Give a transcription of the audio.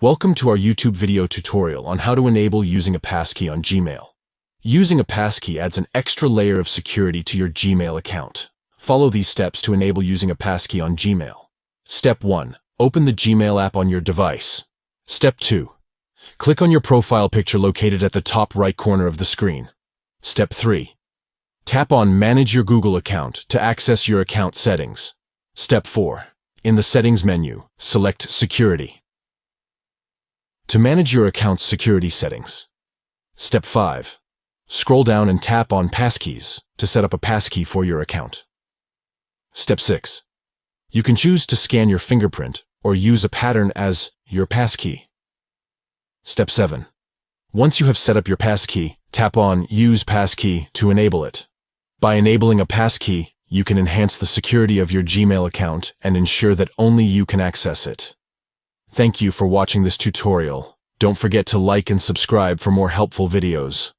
Welcome to our YouTube video tutorial on how to enable using a passkey on Gmail. Using a passkey adds an extra layer of security to your Gmail account. Follow these steps to enable using a passkey on Gmail. Step 1. Open the Gmail app on your device. Step 2. Click on your profile picture located at the top right corner of the screen. Step 3. Tap on Manage your Google account to access your account settings. Step 4. In the Settings menu, select Security. To manage your account's security settings. Step 5. Scroll down and tap on Passkeys to set up a passkey for your account. Step 6. You can choose to scan your fingerprint or use a pattern as your passkey. Step 7. Once you have set up your passkey, tap on Use Passkey to enable it. By enabling a passkey, you can enhance the security of your Gmail account and ensure that only you can access it. Thank you for watching this tutorial. Don't forget to like and subscribe for more helpful videos.